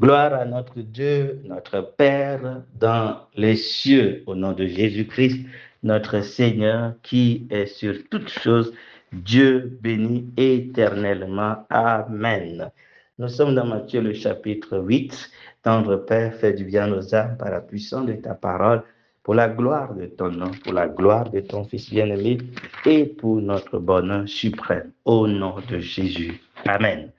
Gloire à notre Dieu, notre Père dans les cieux, au nom de Jésus-Christ, notre Seigneur qui est sur toutes choses, Dieu béni éternellement. Amen. Nous sommes dans Matthieu le chapitre 8. Tendre Père, fais du bien aux âmes par la puissance de ta parole, pour la gloire de ton nom, pour la gloire de ton Fils bien-aimé et pour notre bonheur suprême. Au nom de Jésus. Amen.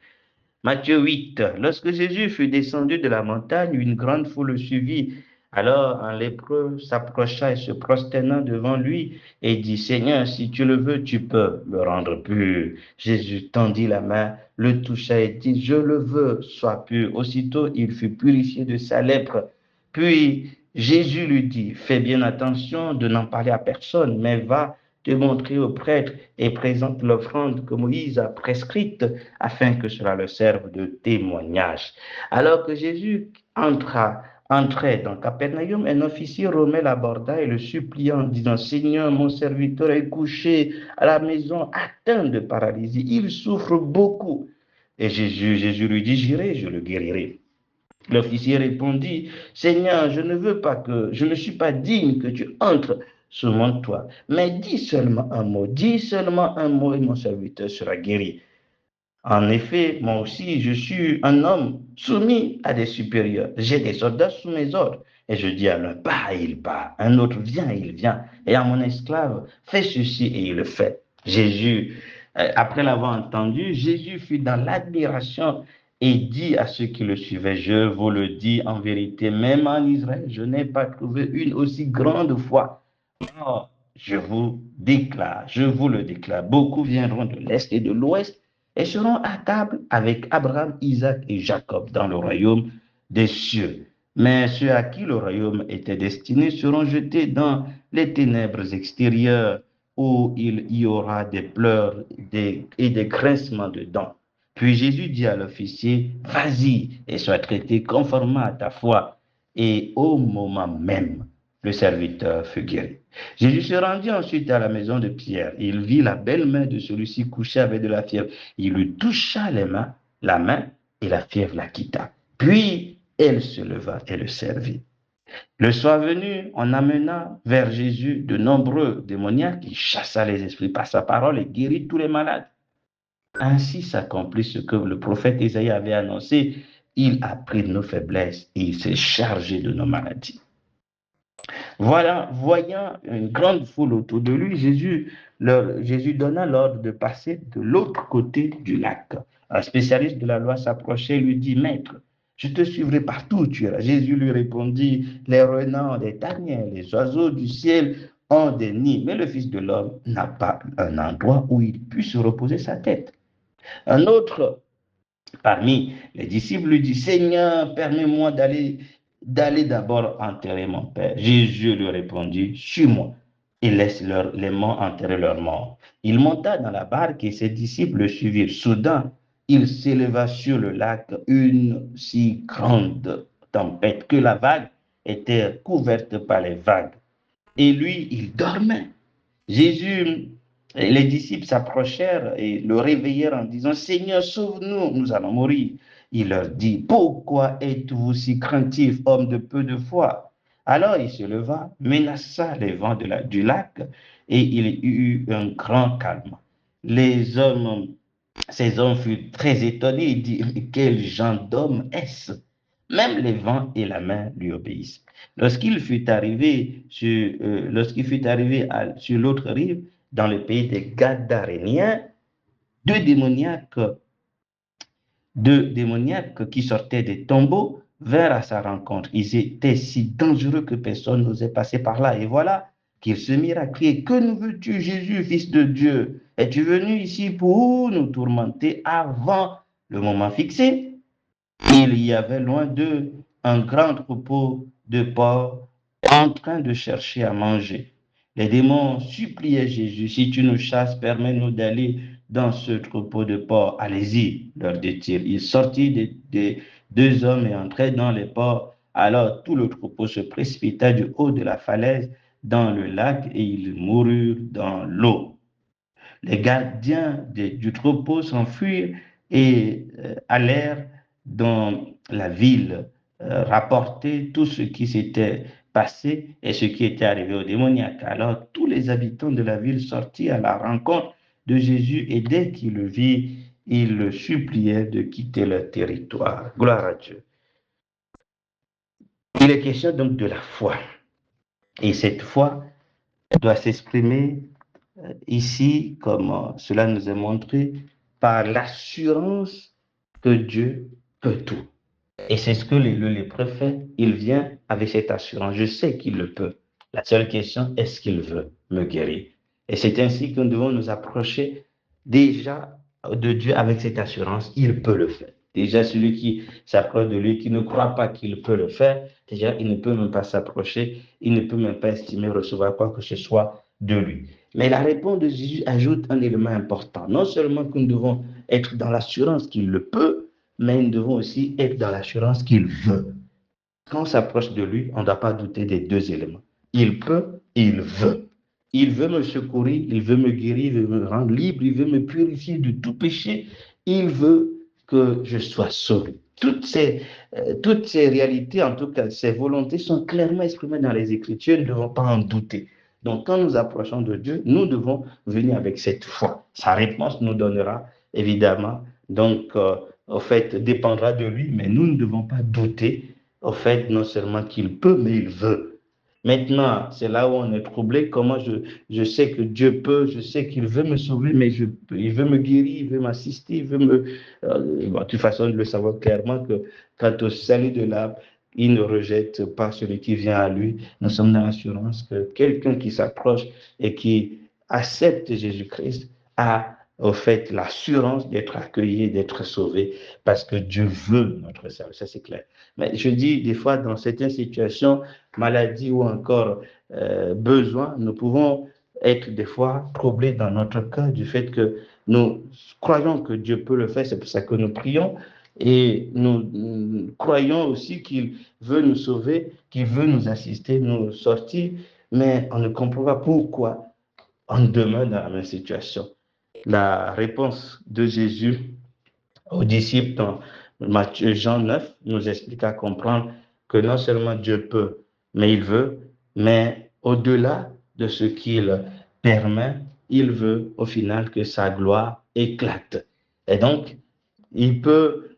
Matthieu 8. Lorsque Jésus fut descendu de la montagne, une grande foule le suivit. Alors un lépreux s'approcha et se prosternant devant lui et dit, Seigneur, si tu le veux, tu peux me rendre pur. Jésus tendit la main, le toucha et dit, je le veux, sois pur. Aussitôt, il fut purifié de sa lèpre. Puis Jésus lui dit, fais bien attention de n'en parler à personne, mais va te montrer au prêtre et présente l'offrande que Moïse a prescrite afin que cela leur serve de témoignage. Alors que Jésus entrait dans Capernaum, un officier romain l'aborda et le supplia en disant, Seigneur, mon serviteur est couché à la maison atteint de paralysie, il souffre beaucoup. Et Jésus lui dit, j'irai, je le guérirai. L'officier répondit, Seigneur, je ne suis pas digne que tu entres sous mon toit, mais dis seulement un mot et mon serviteur sera guéri. En effet, moi aussi, je suis un homme soumis à des supérieurs. J'ai des soldats sous mes ordres. Et je dis à l'un, pars, et il part. Un autre, viens, et il vient. Et à mon esclave, fais ceci, et il le fait. Après l'avoir entendu, Jésus fut dans l'admiration et dit à ceux qui le suivaient, je vous le dis en vérité, même en Israël, je n'ai pas trouvé une aussi grande foi. Or, je vous le déclare, beaucoup viendront de l'Est et de l'Ouest et seront à table avec Abraham, Isaac et Jacob dans le royaume des cieux. Mais ceux à qui le royaume était destiné seront jetés dans les ténèbres extérieures où il y aura des pleurs et des grincements de dents. Puis Jésus dit à l'officier, vas-y et sois traité conformément à ta foi. Et au moment même, le serviteur fut guéri. Jésus se rendit ensuite à la maison de Pierre. Il vit la belle main de celui-ci couchée avec de la fièvre. Il lui toucha la main et la fièvre la quitta. Puis elle se leva et le servit. Le soir venu, on amena vers Jésus de nombreux démoniaques qui chassa les esprits par sa parole et guérit tous les malades. Ainsi s'accomplit ce que le prophète Isaïe avait annoncé. Il a pris nos faiblesses et il s'est chargé de nos maladies. Voilà, voyant une grande foule autour de lui, Jésus donna l'ordre de passer de l'autre côté du lac. Un spécialiste de la loi s'approchait et lui dit, Maître, je te suivrai partout où tu iras. Jésus lui répondit, les renards, les taniers, les oiseaux du ciel ont des nids, mais le Fils de l'homme n'a pas un endroit où il puisse reposer sa tête. Un autre parmi les disciples lui dit, Seigneur, permets-moi d'aller d'abord enterrer mon père. Jésus lui répondit, suis-moi et laisse les morts enterrer leurs morts. Il monta dans la barque et ses disciples le suivirent. Soudain, il s'éleva sur le lac une si grande tempête que la vague était couverte par les vagues. Et lui, il dormait. Jésus, les disciples s'approchèrent et le réveillèrent en disant, Seigneur, sauve-nous, nous allons mourir. Il leur dit, pourquoi êtes-vous si craintifs, hommes de peu de foi? Alors il se leva, menaça les vents du lac et il y eut un grand calme. Les hommes, Ces hommes furent très étonnés et dirent, quel genre d'homme est-ce? Même les vents et la mer lui obéissent. Lorsqu'il fut arrivé sur l'autre rive, dans le pays des Gadaréniens, deux démoniaques, deux démoniaques qui sortaient des tombeaux vinrent à sa rencontre. Ils étaient si dangereux que personne n'osait passer par là. Et voilà qu'ils se mirent à crier, que nous veux-tu, Jésus, Fils de Dieu? Es-tu venu ici pour nous tourmenter avant le moment fixé? Il y avait loin d'eux un grand troupeau de porcs en train de chercher à manger. Les démons suppliaient Jésus, si tu nous chasses, permets-nous d'aller dans ce troupeau de porcs. Allez-y, leur dit-il. Il sortit des deux hommes et entrait dans les porcs. Alors tout le troupeau se précipita du haut de la falaise dans le lac et ils moururent dans l'eau. Les gardiens du troupeau s'enfuirent et allèrent la ville, rapporter tout ce qui s'était passé et ce qui était arrivé au démoniaque. Alors tous les habitants de la ville sortirent à la rencontre de Jésus et dès qu'ils le virent, ils le suppliaient de quitter leur territoire. Gloire à Dieu. Il est question donc de la foi. Et cette foi doit s'exprimer ici, comme cela nous est montré, par l'assurance que Dieu peut tout. Et c'est ce que le lépreux fait. Il vient avec cette assurance. Je sais qu'il le peut. La seule question, est-ce qu'il veut me guérir? Et c'est ainsi que nous devons nous approcher déjà de Dieu avec cette assurance. Il peut le faire. Déjà, celui qui s'approche de lui, qui ne croit pas qu'il peut le faire, déjà, il ne peut même pas s'approcher. Il ne peut même pas estimer recevoir quoi que ce soit de lui. Mais la réponse de Jésus ajoute un élément important. Non seulement que nous devons être dans l'assurance qu'il le peut, mais nous devons aussi être dans l'assurance qu'il veut. Quand on s'approche de lui, on ne doit pas douter des deux éléments. Il peut, il veut. Il veut me secourir, il veut me guérir, il veut me rendre libre, il veut me purifier de tout péché. Il veut que je sois sauvé. Toutes ces réalités, en tout cas, ces volontés sont clairement exprimées dans les Écritures, nous ne devons pas en douter. Donc, quand nous approchons de Dieu, nous devons venir avec cette foi. Sa réponse nous donnera, évidemment, donc, au fait, dépendra de lui, mais nous ne devons pas douter, au fait, non seulement qu'il peut, mais il veut. Maintenant, c'est là où on est troublé. Comment je sais que Dieu peut, je sais qu'il veut me sauver, mais il veut me guérir, il veut m'assister, il veut me. Bon, de toute façon, de le savoir clairement que quant au salut de l'âme, il ne rejette pas celui qui vient à lui. Nous sommes dans l'assurance que quelqu'un qui s'approche et qui accepte Jésus-Christ a au fait l'assurance d'être accueilli, d'être sauvé, parce que Dieu veut notre salut. Ça, c'est clair. Mais je dis, des fois, dans certaines situations, maladie ou encore besoin, nous pouvons être des fois troublés dans notre cœur du fait que nous croyons que Dieu peut le faire, c'est pour ça que nous prions, et nous croyons aussi qu'il veut nous sauver, qu'il veut nous assister, nous sortir, mais on ne comprend pas pourquoi on demeure dans la même situation. La réponse de Jésus aux disciples dans Matthieu, Jean 9 nous explique à comprendre que non seulement Dieu peut, mais il veut, mais au-delà de ce qu'il permet, il veut au final que sa gloire éclate. Et donc, il peut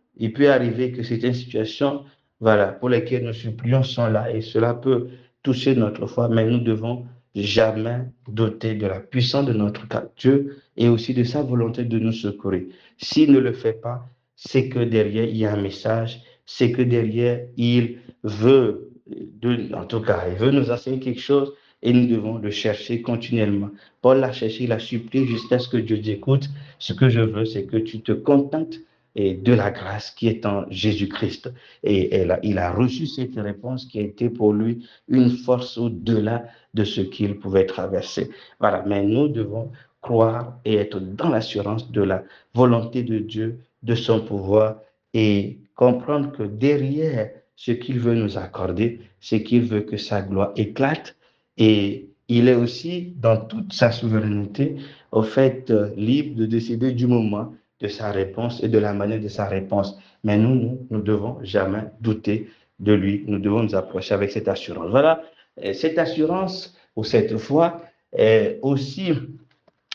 arriver que certaines situations, voilà, pour lesquelles nous supplions sont là et cela peut toucher notre foi, mais nous devons jamais douter de la puissance de notre Dieu et aussi de sa volonté de nous secourir. S'il ne le fait pas, c'est que derrière, il y a un message, c'est que derrière, il veut, en tout cas, il veut nous enseigner quelque chose et nous devons le chercher continuellement. Paul l'a cherché, il a supplié jusqu'à ce que Dieu dit, écoute, ce que je veux, c'est que tu te contentes et de la grâce qui est en Jésus-Christ. Et il a reçu cette réponse qui a été pour lui une force au-delà de ce qu'il pouvait traverser. Voilà, mais nous devons croire et être dans l'assurance de la volonté de Dieu, de son pouvoir et comprendre que derrière ce qu'il veut nous accorder, c'est qu'il veut que sa gloire éclate et il est aussi dans toute sa souveraineté, au fait, libre de décider du moment de sa réponse et de la manière de sa réponse. Mais nous ne devons jamais douter de lui. Nous devons nous approcher avec cette assurance. Voilà, cette assurance ou cette foi est aussi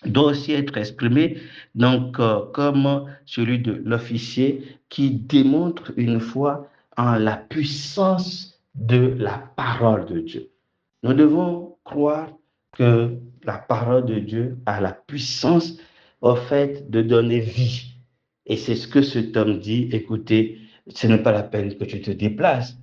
doit aussi être exprimée donc comme celui de l'officier qui démontre une foi en la puissance de la parole de Dieu. Nous devons croire que la parole de Dieu a la puissance au fait de donner vie. Et c'est ce que cet homme dit, écoutez, ce n'est pas la peine que tu te déplaces.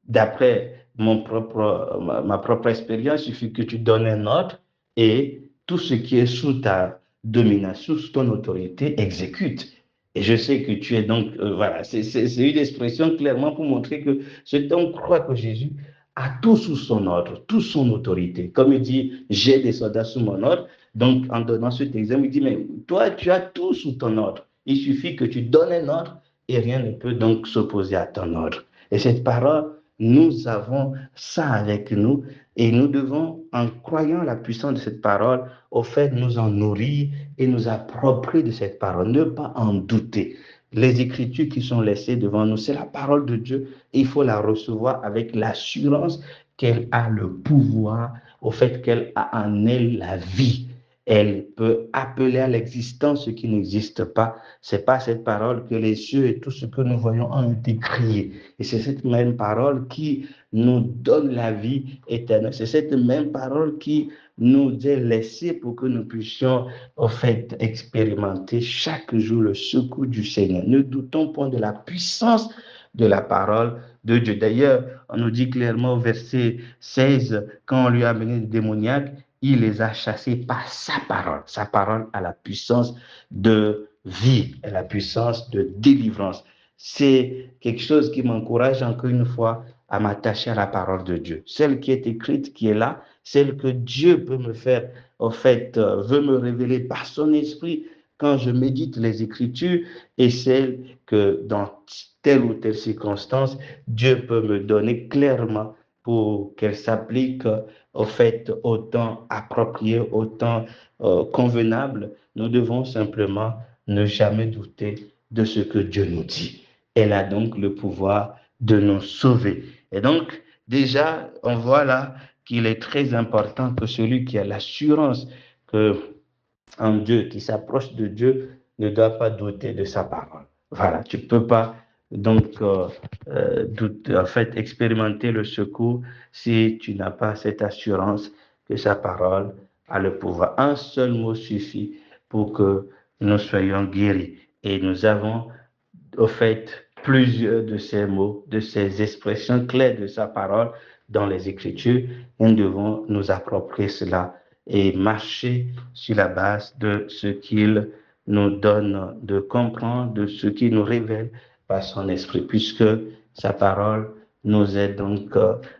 D'après ma propre expérience, il suffit que tu donnes un ordre et tout ce qui est sous ta domination, sous ton autorité, exécute. Et je sais que tu es donc, voilà, c'est une expression clairement pour montrer que cet homme croit que Jésus a tout sous son ordre, toute son autorité. Comme il dit, j'ai des soldats sous mon ordre. Donc, en donnant cet exemple, il dit, mais toi, tu as tout sous ton ordre. Il suffit que tu donnes un ordre et rien ne peut donc s'opposer à ton ordre. Et cette parole, nous avons ça avec nous et nous devons, en croyant la puissance de cette parole, au fait nous en nourrir et nous approprier de cette parole, ne pas en douter. les Écritures qui sont laissées devant nous, c'est la parole de Dieu. Et il faut la recevoir avec l'assurance qu'elle a le pouvoir, au fait qu'elle a en elle la vie. Elle peut appeler à l'existence ce qui n'existe pas. C'est pas cette parole que les cieux et tout ce que nous voyons ont été créés. Et c'est cette même parole qui nous donne la vie éternelle. C'est cette même parole qui nous est laissée pour que nous puissions, au fait, expérimenter chaque jour le secours du Seigneur. Ne doutons point de la puissance de la parole de Dieu. D'ailleurs, on nous dit clairement au verset 16, quand on lui a amené des démoniaques, il les a chassés par sa parole. Sa parole a la puissance de vie et la puissance de délivrance. C'est quelque chose qui m'encourage encore une fois à m'attacher à la parole de Dieu. Celle qui est écrite, qui est là, celle que Dieu peut me faire, en fait, veut me révéler par son esprit quand je médite les Écritures, et celle que dans telle ou telle circonstance, Dieu peut me donner clairement pour qu'elle s'applique au fait au temps approprié, au temps convenable. Nous devons simplement ne jamais douter de ce que Dieu nous dit. Elle a donc le pouvoir de nous sauver. Et donc, déjà, on voit là qu'il est très important que celui qui a l'assurance que un Dieu, qui s'approche de Dieu, ne doit pas douter de sa parole. Voilà, tu ne peux pas donc en fait expérimenter le secours si tu n'as pas cette assurance que sa parole a le pouvoir. Un seul mot suffit pour que nous soyons guéris. Et nous avons au fait plusieurs de ces mots, de ces expressions claires de sa parole dans les Écritures. Nous devons nous approprier cela et marcher sur la base de ce qu'il nous donne de comprendre, de ce qu'il nous révèle par son esprit, puisque sa parole nous est donc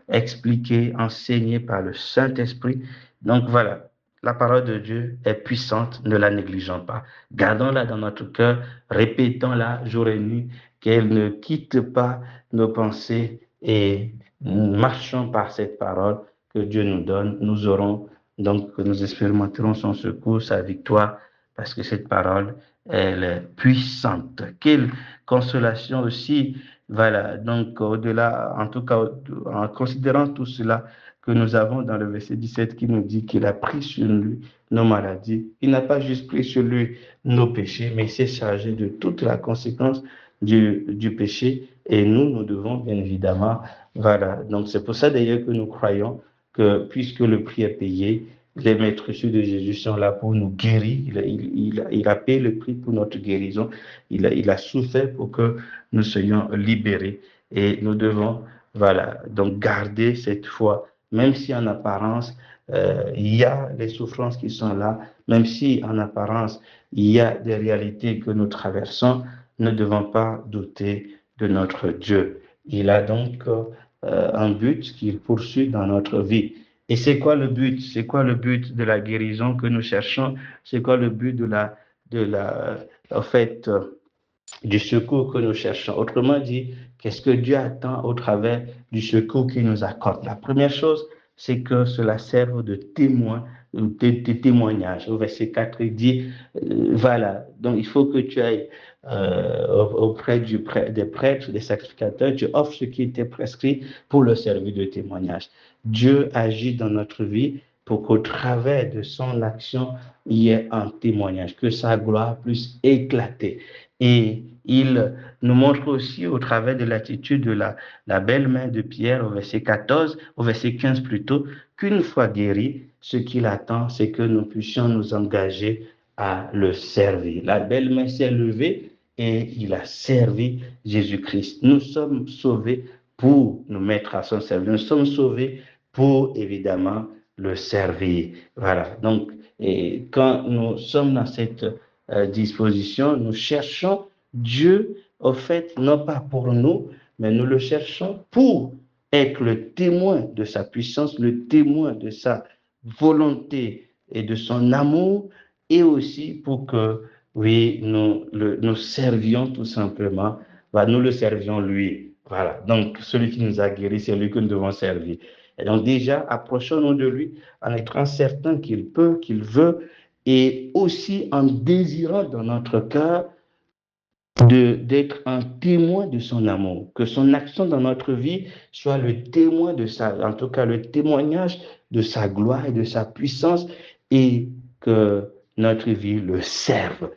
expliquée, enseignée par le Saint-Esprit. Donc voilà, la parole de Dieu est puissante, ne la négligeons pas. Gardons-la dans notre cœur, répétons-la jour et nuit, qu'elle ne quitte pas nos pensées et marchons par cette parole que Dieu nous donne. Nous aurons donc, nous expérimenterons son secours, sa victoire, parce que cette parole, elle est puissante. Quelle consolation aussi, voilà. Donc, au-delà, en tout cas, en considérant tout cela que nous avons dans le verset 17 qui nous dit qu'il a pris sur lui nos maladies. Il n'a pas juste pris sur lui nos péchés, mais il s'est chargé de toute la conséquence du péché. Et nous devons bien évidemment, voilà. Donc, c'est pour ça d'ailleurs que nous croyons que puisque le prix est payé, les maîtres de Jésus sont là pour nous guérir. Il a payé le prix pour notre guérison. Il a souffert pour que nous soyons libérés. Et nous devons, voilà, donc garder cette foi, même si en apparence, il y a les souffrances qui sont là, même si en apparence, il y a des réalités que nous traversons, ne devons pas douter de notre Dieu. Il a donc un but qu'il poursuit dans notre vie. Et c'est quoi le but? C'est quoi le but de la guérison que nous cherchons? C'est quoi le but en fait, du secours que nous cherchons? Autrement dit, qu'est-ce que Dieu attend au travers du secours qu'il nous accorde? La première chose, c'est que cela serve de témoin, de témoignage. Au verset 4, il dit, voilà, donc il faut que tu ailles auprès des prêtres, des sacrificateurs, tu offres ce qui était prescrit pour le servir de témoignage. Dieu agit dans notre vie pour qu'au travers de son action, il y ait un témoignage, que sa gloire puisse éclater. Et il nous montre aussi au travers de l'attitude de la belle main de Pierre au verset 14, au verset 15 plutôt, qu'une fois guéri, ce qu'il attend, c'est que nous puissions nous engager à le servir. La belle main s'est levée et il a servi Jésus-Christ. Nous sommes sauvés pour nous mettre à son service. Nous sommes sauvés pour évidemment le servir. Voilà. Donc, et quand nous sommes dans cette disposition, nous cherchons Dieu, au fait, non pas pour nous, mais nous le cherchons pour être le témoin de sa puissance, le témoin de sa volonté et de son amour, et aussi pour que, oui, nous servions tout simplement, nous le servions lui. Voilà, donc celui qui nous a guéris, c'est lui que nous devons servir. Et donc déjà, approchons-nous de lui en étant certains qu'il peut, qu'il veut, et aussi en désirant dans notre cœur d'être un témoin de son amour, que son action dans notre vie soit le témoin de sa, en tout cas le témoignage de sa gloire et de sa puissance, et que notre vie le serve.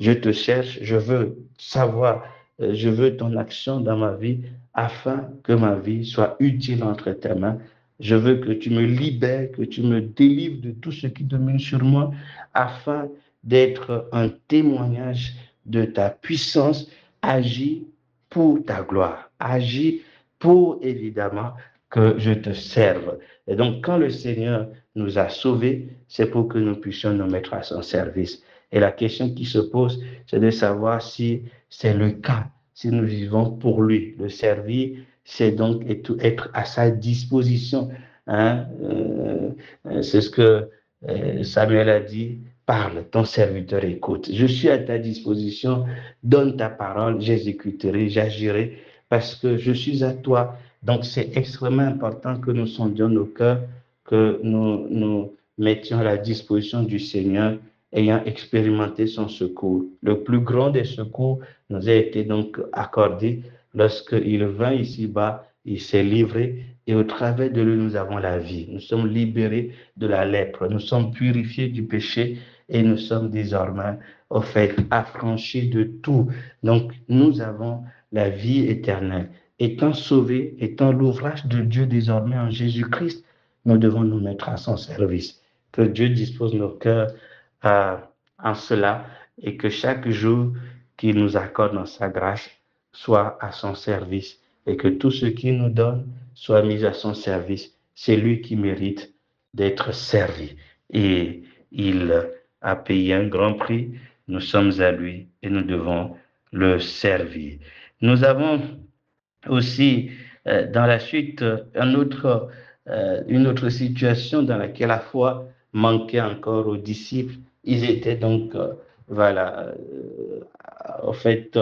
Je te cherche, je veux savoir, je veux ton action dans ma vie afin que ma vie soit utile entre tes mains. Je veux que tu me libères, que tu me délivres de tout ce qui domine sur moi afin d'être un témoignage de ta puissance. Agis pour ta gloire. Agis pour, évidemment, que je te serve. Et donc, quand le Seigneur nous a sauvés, c'est pour que nous puissions nous mettre à son service. Et la question qui se pose, c'est de savoir si c'est le cas, si nous vivons pour lui. Le servir, c'est donc être à sa disposition. Hein? C'est ce que Samuel a dit. Parle, ton serviteur écoute. Je suis à ta disposition. Donne ta parole, j'exécuterai, j'agirai parce que je suis à toi. Donc, c'est extrêmement important que nous sondions nos cœurs, que nous mettions à la disposition du Seigneur, ayant expérimenté son secours. Le plus grand des secours nous a été donc accordé lorsqu'il vint ici-bas, il s'est livré et au travers de lui, nous avons la vie. Nous sommes libérés de la lèpre, nous sommes purifiés du péché et nous sommes désormais, au fait, affranchis de tout. Donc, nous avons la vie éternelle. Étant sauvés, étant l'ouvrage de Dieu désormais en Jésus-Christ, nous devons nous mettre à son service. Que Dieu dispose nos cœurs en cela et que chaque jour qu'il nous accorde dans sa grâce soit à son service et que tout ce qu'il nous donne soit mis à son service. C'est lui qui mérite d'être servi. Et il a payé un grand prix. Nous sommes à lui et nous devons le servir. Nous avons aussi dans la suite une autre situation dans laquelle la foi manquait encore aux disciples. Ils étaient donc, voilà, en fait,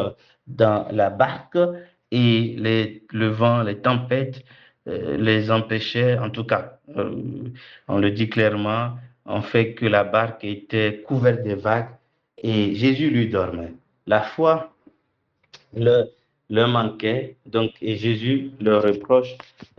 dans la barque et le vent, les tempêtes les empêchaient, en tout cas, on le dit clairement, en fait que la barque était couverte de vagues et Jésus lui dormait. La foi le, le manquait, donc, et Jésus le reproche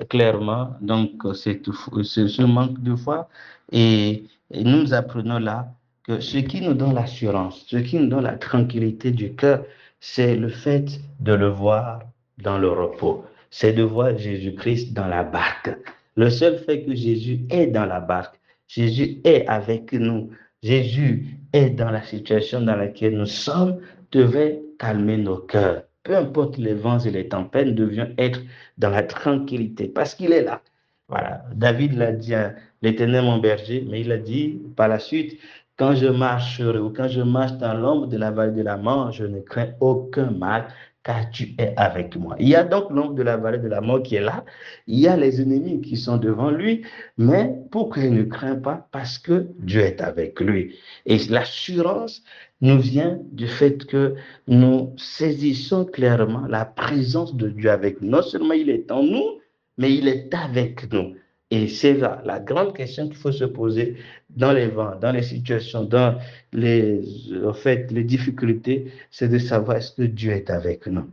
clairement, donc, ce manque de foi. Et nous apprenons là que ce qui nous donne l'assurance, ce qui nous donne la tranquillité du cœur, c'est le fait de le voir dans le repos. C'est de voir Jésus-Christ dans la barque. Le seul fait que Jésus est dans la barque, Jésus est avec nous, Jésus est dans la situation dans laquelle nous sommes, devait calmer nos cœurs. Peu importe les vents et les tempêtes, nous devions être dans la tranquillité parce qu'il est là. Voilà. David l'a dit à l'Éternel mon berger, mais il a dit par la suite, quand je marcherai ou quand je marche dans l'ombre de la vallée de la mort, je ne crains aucun mal car tu es avec moi. Il y a donc l'ombre de la vallée de la mort qui est là. Il y a les ennemis qui sont devant lui, mais pourquoi il ne craint pas? Parce que Dieu est avec lui. Et l'assurance nous vient du fait que nous saisissons clairement la présence de Dieu avec nous. Non seulement il est en nous, mais il est avec nous. Et c'est là la grande question qu'il faut se poser dans les vents, dans les situations, dans en fait, les difficultés, c'est de savoir est-ce que Dieu est avec nous.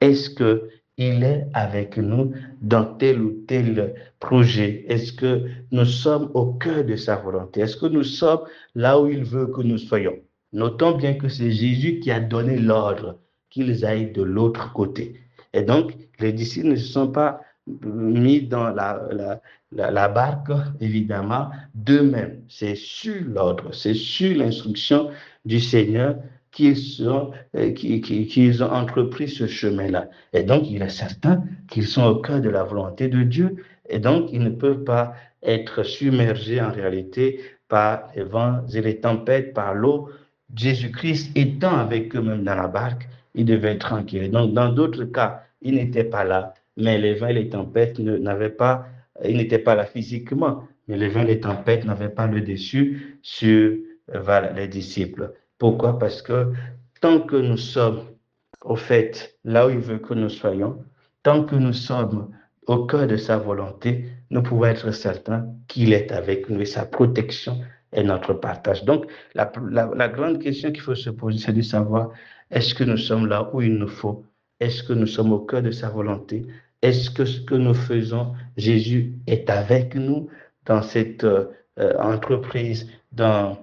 Est-ce qu'il est avec nous dans tel ou tel projet? Est-ce que nous sommes au cœur de sa volonté? Est-ce que nous sommes là où il veut que nous soyons? Notons bien que c'est Jésus qui a donné l'ordre qu'ils aillent de l'autre côté. Et donc, les disciples ne se sont pas mis dans la barque, évidemment, d'eux-mêmes. C'est sur l'ordre, c'est sur l'instruction du Seigneur qu'ils ont entrepris ce chemin-là. Et donc, il est certain qu'ils sont au cœur de la volonté de Dieu. Et donc, ils ne peuvent pas être submergés en réalité par les vents et les tempêtes, par l'eau. Jésus-Christ étant avec eux-mêmes dans la barque, ils devaient être tranquilles. Donc, dans d'autres cas, ils n'étaient pas là, mais les vents et les tempêtes n'avaient pas, ils n'étaient pas là physiquement, mais les vents et les tempêtes n'avaient pas le dessus sur voilà, les disciples. Pourquoi? Parce que tant que nous sommes, au fait, là où il veut que nous soyons, tant que nous sommes au cœur de sa volonté, nous pouvons être certains qu'il est avec nous et sa protection est notre partage. Donc, la grande question qu'il faut se poser, c'est de savoir, est-ce que nous sommes là où il nous faut? Est-ce que nous sommes au cœur de sa volonté? Est-ce que ce que nous faisons, Jésus est avec nous dans cette entreprise, dans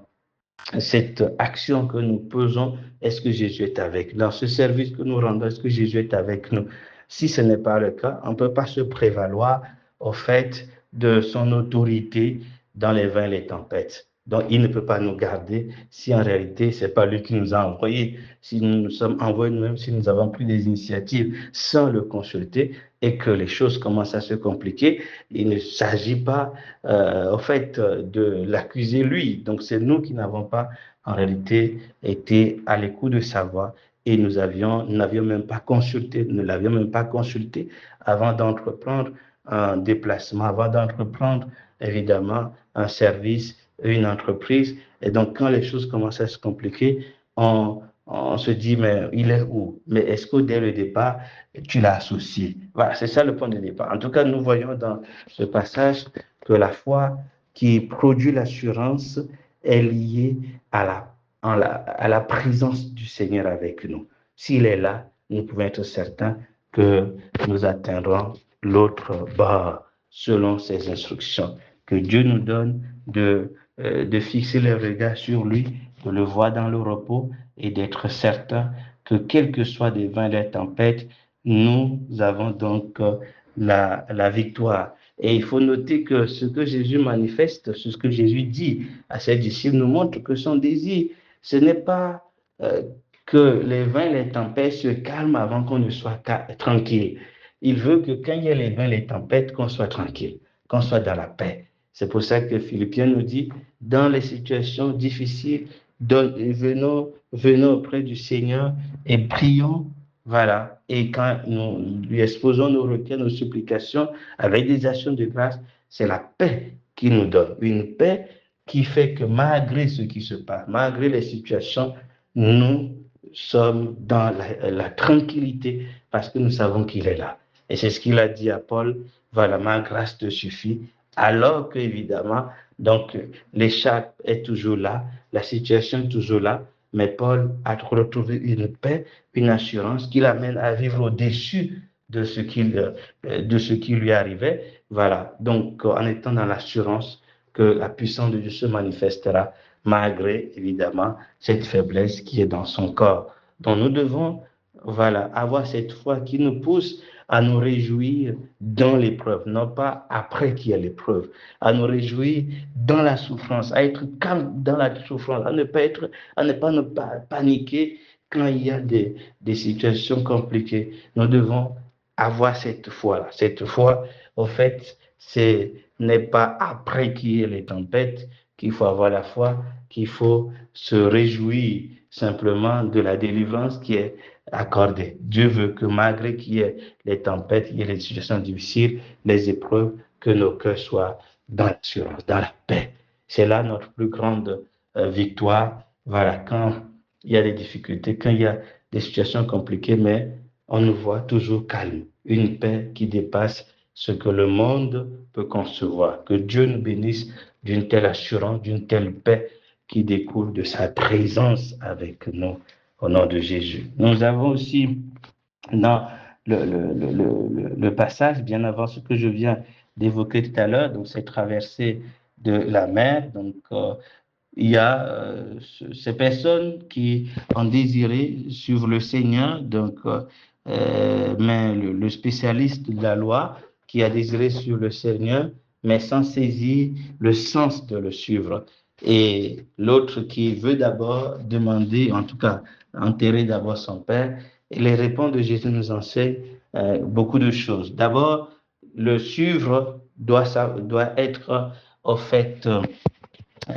cette action que nous posons? Est-ce que Jésus est avec nous? Dans ce service que nous rendons, est-ce que Jésus est avec nous? Si ce n'est pas le cas, on ne peut pas se prévaloir au fait de son autorité dans les vents et les tempêtes. Donc, il ne peut pas nous garder si en réalité, ce n'est pas lui qui nous a envoyés. Si nous nous sommes envoyés nous-mêmes, si nous avons pris des initiatives sans le consulter et que les choses commencent à se compliquer, il ne s'agit pas, au fait, de l'accuser lui. Donc, c'est nous qui n'avons pas, en réalité, été à l'écoute de sa voix et nous n'avions même pas consulté, ne l'avions même pas consulté avant d'entreprendre un déplacement, avant d'entreprendre évidemment un service, une entreprise. Et donc, quand les choses commencent à se compliquer, on se dit, mais il est où? Mais est-ce que dès le départ, tu l'as associé? Voilà, c'est ça le point de départ. En tout cas, nous voyons dans ce passage que la foi qui produit l'assurance est liée à la présence du Seigneur avec nous. S'il est là, nous pouvons être certains que nous atteindrons l'autre bord selon ses instructions. Que Dieu nous donne de fixer les regards sur lui, de le voir dans le repos et d'être certain que quels que soient les vents et les tempêtes, nous avons donc la victoire. Et il faut noter que ce que Jésus manifeste, ce que Jésus dit à ses disciples nous montre que son désir, ce n'est pas que les vents et les tempêtes se calment avant qu'on ne soit tranquille. Il veut que quand il y a les vents et les tempêtes, qu'on soit tranquille, qu'on soit dans la paix. C'est pour ça que Philippiens nous dit, dans les situations difficiles, venons auprès du Seigneur et prions. Voilà. Et quand nous lui exposons nos requêtes, nos supplications, avec des actions de grâce, c'est la paix qu'il nous donne. Une paix qui fait que malgré ce qui se passe, malgré les situations, nous sommes dans la tranquillité parce que nous savons qu'il est là. Et c'est ce qu'il a dit à Paul, voilà, ma grâce te suffit. Alors qu'évidemment, donc, l'écharpe est toujours là, la situation est toujours là, mais Paul a retrouvé une paix, une assurance qui l'amène à vivre au-dessus de ce qui lui arrivait. Voilà, donc en étant dans l'assurance que la puissance de Dieu se manifestera, malgré évidemment cette faiblesse qui est dans son corps. Donc nous devons, voilà, avoir cette foi qui nous pousse à nous réjouir dans l'épreuve, non pas après qu'il y ait l'épreuve, à nous réjouir dans la souffrance, à être calme dans la souffrance, à ne pas paniquer quand il y a des situations compliquées. Nous devons avoir cette foi-là. Cette foi, au fait, n'est pas après qu'il y ait les tempêtes qu'il faut avoir la foi, qu'il faut se réjouir simplement de la délivrance qui est accordée. Dieu veut que malgré qu'il y ait les tempêtes, il y ait les situations difficiles, les épreuves, que nos cœurs soient dans l'assurance, dans la paix. C'est là notre plus grande victoire. Voilà, quand il y a des difficultés, quand il y a des situations compliquées, mais on nous voit toujours calme. Une paix qui dépasse ce que le monde peut concevoir. Que Dieu nous bénisse d'une telle assurance, d'une telle paix qui découle de sa présence avec nous au nom de Jésus. Nous avons aussi dans le passage, bien avant ce que je viens d'évoquer tout à l'heure, donc cette traversée de la mer, donc il y a ces personnes qui ont désiré suivre le Seigneur, donc, mais le spécialiste de la loi qui a désiré suivre le Seigneur, mais sans saisir le sens de le suivre. Et l'autre qui veut d'abord demander, en tout cas, enterrer d'abord son père. Et les réponses de Jésus nous enseignent beaucoup de choses. D'abord, le suivre doit être, au fait,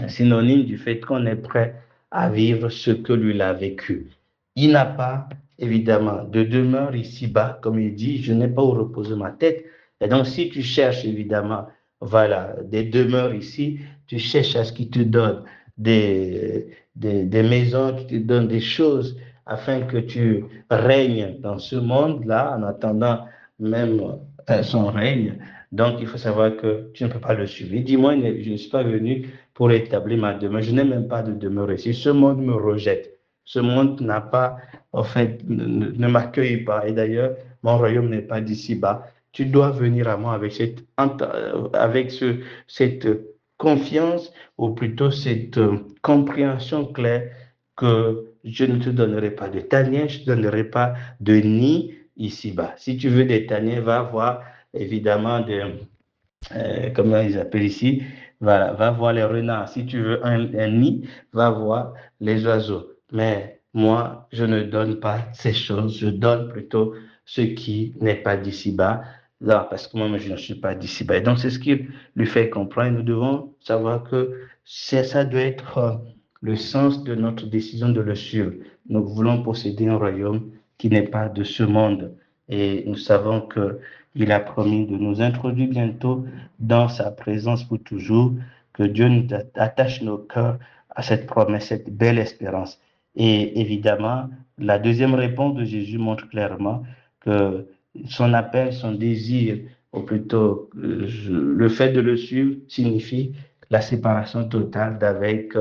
synonyme du fait qu'on est prêt à vivre ce que lui a vécu. Il n'a pas, évidemment, de demeure ici-bas, comme il dit, je n'ai pas où reposer ma tête. Et donc, si tu cherches, évidemment, voilà, des demeures ici, tu cherches à ce qu'il te donne des maisons, qui te donnent des choses afin que tu règnes dans ce monde-là, en attendant même son règne. Donc, il faut savoir que tu ne peux pas le suivre. Dis-moi, je ne suis pas venu pour établir ma demeure. Je n'ai même pas de demeure ici. Ce monde me rejette. Ce monde n'a pas, en fait, ne m'accueille pas. Et d'ailleurs, mon royaume n'est pas d'ici-bas. Tu dois venir à moi avec cette confiance, ou plutôt cette compréhension claire que je ne te donnerai pas de tanière, je ne te donnerai pas de nid ici-bas. Si tu veux des tanières, va voir évidemment comment ils appellent ici, voilà, va voir les renards. Si tu veux un nid, va voir les oiseaux. Mais moi, je ne donne pas ces choses, je donne plutôt ce qui n'est pas d'ici-bas. Là, parce que moi, je ne suis pas d'ici-bas. Et donc, c'est ce qui lui fait comprendre. Nous devons savoir que ça doit être le sens de notre décision de le suivre. Nous voulons posséder un royaume qui n'est pas de ce monde. Et nous savons que il a promis de nous introduire bientôt dans sa présence pour toujours, que Dieu nous attache nos cœurs à cette promesse, cette belle espérance. Et évidemment, la deuxième réponse de Jésus montre clairement que son appel, son désir, ou plutôt le fait de le suivre, signifie la séparation totale d'avec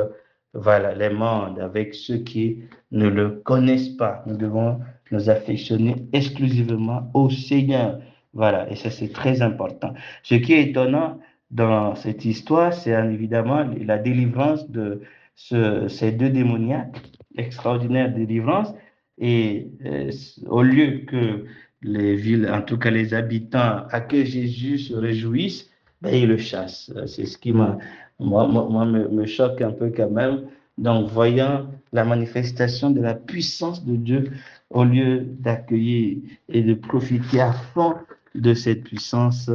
voilà, les mondes, avec ceux qui ne le connaissent pas. Nous devons nous affectionner exclusivement au Seigneur. Voilà, et ça c'est très important. Ce qui est étonnant dans cette histoire, c'est évidemment la délivrance de ces deux démoniaques, l'extraordinaire délivrance, et au lieu que les villes, en tout cas les habitants, à que Jésus se réjouissent, ben, ils le chassent. C'est ce qui me choque un peu quand même. Donc, voyant la manifestation de la puissance de Dieu, au lieu d'accueillir et de profiter à fond de cette puissance,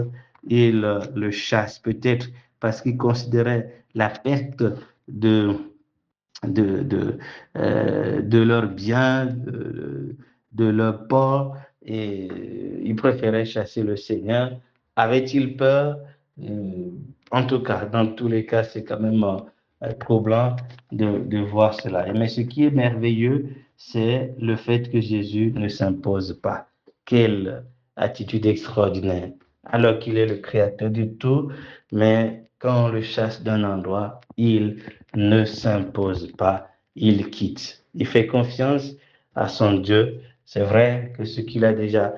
ils le chassent, peut-être parce qu'ils considéraient la perte de, de leurs biens, de leur port, et ils préféraient chasser le Seigneur. Avait-il peur? En tout cas, dans tous les cas, c'est quand même troublant de voir cela. Mais ce qui est merveilleux, c'est le fait que Jésus ne s'impose pas. Quelle attitude extraordinaire! Alors qu'il est le créateur du tout, mais quand on le chasse d'un endroit, il ne s'impose pas, il quitte. Il fait confiance à son Dieu. C'est vrai que ce qu'il a déjà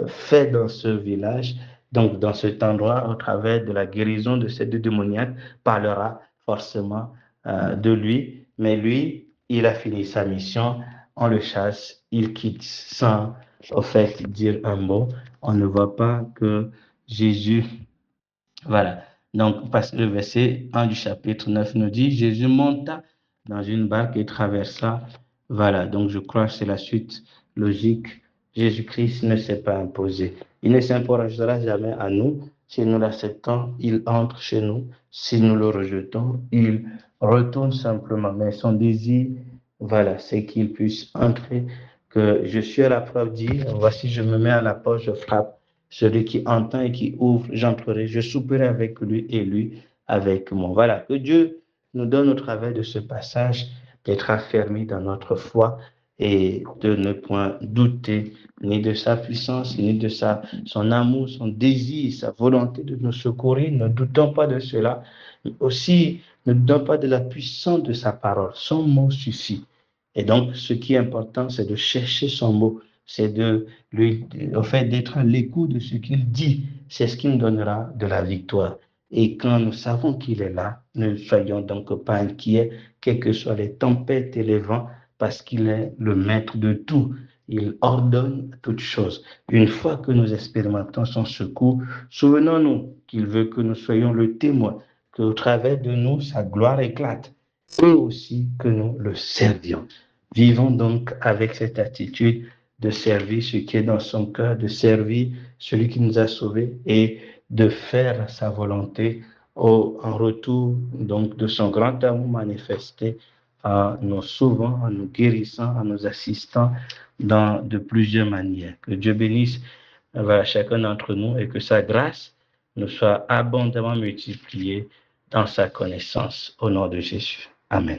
fait dans ce village, donc dans cet endroit, au travers de la guérison de ces deux démoniaques, parlera forcément de lui. Mais lui, il a fini sa mission, on le chasse, il quitte sans, au fait, dire un mot. On ne voit pas que Jésus, voilà. Donc, parce que le verset 1 du chapitre 9 nous dit, Jésus monta dans une barque et traversa. Voilà. Donc, je crois que c'est la suite logique. Jésus-Christ ne s'est pas imposé. Il ne s'imposera jamais à nous. Si nous l'acceptons, il entre chez nous. Si nous le rejetons, il retourne simplement. Mais son désir, voilà, c'est qu'il puisse entrer, que je suis à la preuve dit, voici, je me mets à la porte, je frappe. Celui qui entend et qui ouvre, j'entrerai, je souperai avec lui et lui avec moi. Voilà, que Dieu nous donne au travers de ce passage d'être affermis dans notre foi et de ne point douter ni de sa puissance, ni de son amour, son désir, sa volonté de nous secourir. Ne doutons pas de cela. Aussi, ne doutons pas de la puissance de sa parole. Son mot suffit. Et donc, ce qui est important, c'est de chercher son mot, c'est de lui, au fait, d'être à l'écoute de ce qu'il dit. C'est ce qui nous donnera de la victoire. Et quand nous savons qu'il est là, ne soyons donc pas inquiets, quelles que soient les tempêtes et les vents, parce qu'il est le maître de tout. Il ordonne toutes choses. Une fois que nous expérimentons son secours, souvenons-nous qu'il veut que nous soyons le témoin, qu'au travers de nous, sa gloire éclate, et aussi que nous le servions. Vivons donc avec cette attitude de servir ce qui est dans son cœur, de servir celui qui nous a sauvés et de faire sa volonté en retour donc de son grand amour manifesté en nous sauvant, en nous guérissant, en nous assistant dans de plusieurs manières. Que Dieu bénisse chacun d'entre nous et que sa grâce nous soit abondamment multipliée dans sa connaissance. Au nom de Jésus. Amen.